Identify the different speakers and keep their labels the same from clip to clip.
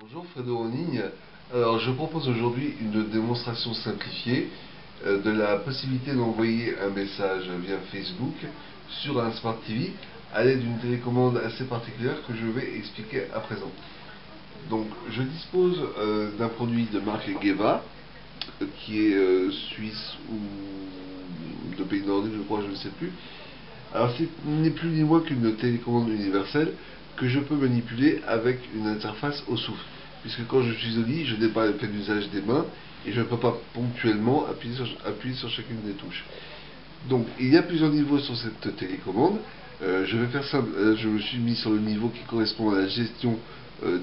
Speaker 1: Bonjour Fredo en ligne. Alors je propose aujourd'hui une démonstration simplifiée de la possibilité d'envoyer un message via Facebook sur un Smart TV à l'aide d'une télécommande assez particulière que je vais expliquer à présent. Donc je dispose d'un produit de marque Geva qui est suisse ou de pays nordiques, je crois, je ne sais plus. Alors ce n'est plus ni moins qu'une télécommande universelle que je peux manipuler avec une interface au souffle. Puisque quand je suis au lit, je n'ai pas fait d'usage des mains et je ne peux pas ponctuellement appuyer sur chacune des touches. Donc il y a plusieurs niveaux sur cette télécommande. Je vais faire simple, je me suis mis sur le niveau qui correspond à la gestion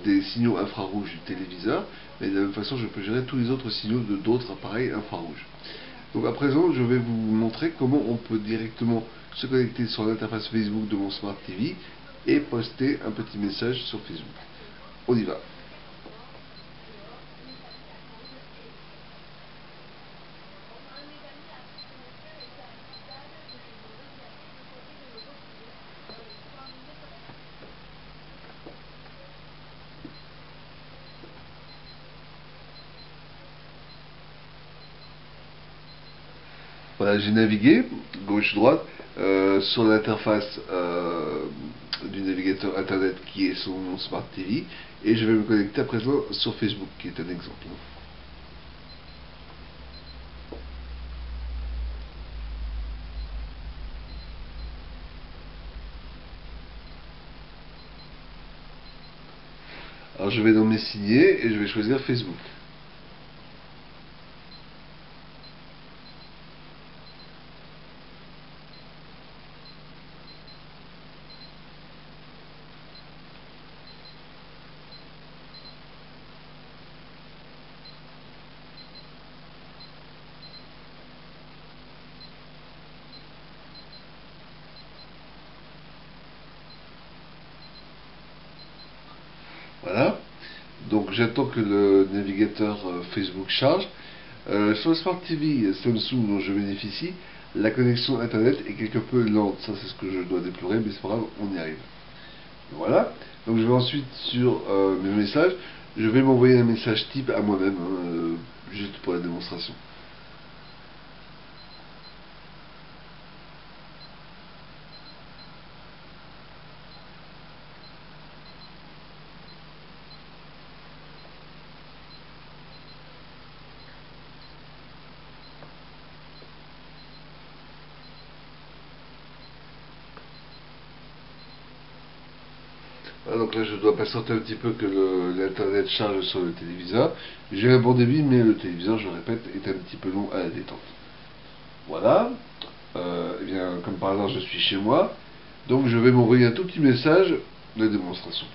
Speaker 1: des signaux infrarouges du téléviseur. Mais de la même façon, je peux gérer tous les autres signaux de d'autres appareils infrarouges. Donc à présent, je vais vous montrer comment on peut directement se connecter sur l'interface Facebook de mon Smart TV et poster un petit message sur Facebook. On y va. Voilà, j'ai navigué gauche-droite sur l'interface du navigateur internet qui est sur mon Smart TV et je vais me connecter à présent sur Facebook qui est un exemple. Alors je vais dans mes signés et je vais choisir Facebook. Voilà. Donc j'attends que le navigateur Facebook charge. Sur le Smart TV Samsung dont je bénéficie, la connexion internet est quelque peu lente. Ça c'est ce que je dois déplorer, mais c'est pas grave, on y arrive. Voilà. Donc je vais ensuite sur mes messages. Je vais m'envoyer un message type à moi-même, juste pour la démonstration. Voilà, donc là je dois patienter un petit peu que l'internet charge sur le téléviseur. J'ai un bon débit, mais le téléviseur, je répète, est un petit peu long à la détente. Voilà. Eh bien, comme par hasard, je suis chez moi. Donc je vais m'envoyer un tout petit message de démonstration.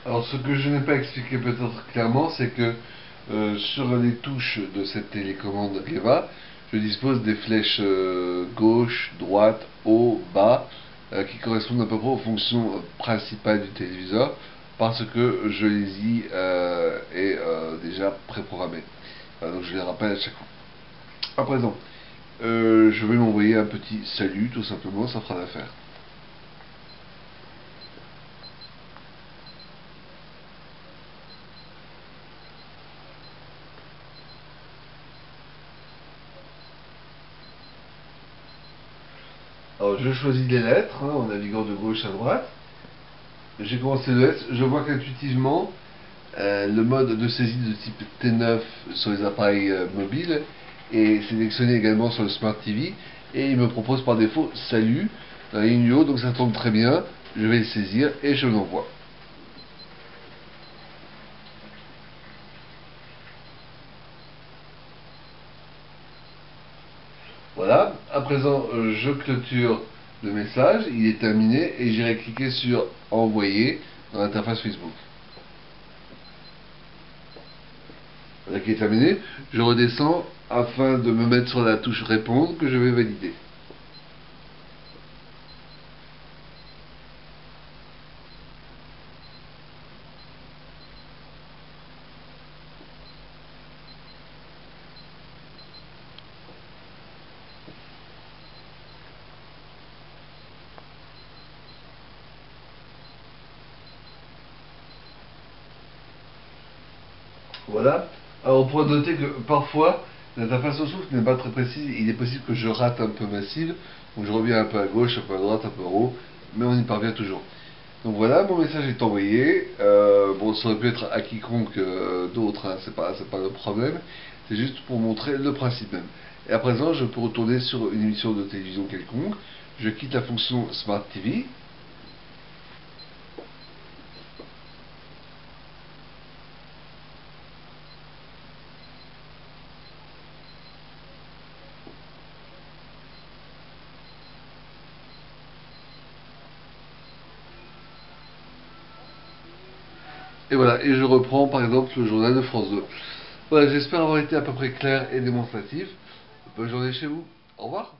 Speaker 1: Alors ce que je n'ai pas expliqué peut-être clairement, c'est que sur les touches de cette télécommande Geva, je dispose des flèches gauche, droite, haut, bas, qui correspondent à peu près aux fonctions principales du téléviseur, parce que je les y ai déjà préprogrammées. Donc je les rappelle à chaque fois. À présent, je vais m'envoyer un petit salut, tout simplement, ça fera l'affaire. Alors je choisis les lettres en naviguant de gauche à droite. J'ai commencé le S. Je vois qu'intuitivement, le mode de saisie de type T9 sur les appareils mobiles est sélectionné également sur le Smart TV. Et il me propose par défaut salut dans la ligne du haut, donc ça tombe très bien. Je vais le saisir et je l'envoie. Voilà, à présent je clôture le message, il est terminé et j'irai cliquer sur envoyer dans l'interface Facebook. Voilà qui est terminé. Je redescends afin de me mettre sur la touche répondre que je vais valider. Voilà. Alors on pourrait noter que parfois l'interface au souffle n'est pas très précise. Il est possible que je rate un peu ma cible. Donc je reviens un peu à gauche, un peu à droite, un peu en haut. Mais on y parvient toujours. Donc voilà, mon message est envoyé. Bon, ça aurait pu être à quiconque d'autre, hein, c'est pas le problème. C'est juste pour montrer le principe même. Et à présent, je peux retourner sur une émission de télévision quelconque. Je quitte la fonction Smart TV. Et voilà, et je reprends par exemple le journal de France 2. Voilà, j'espère avoir été à peu près clair et démonstratif. Bonne journée chez vous. Au revoir.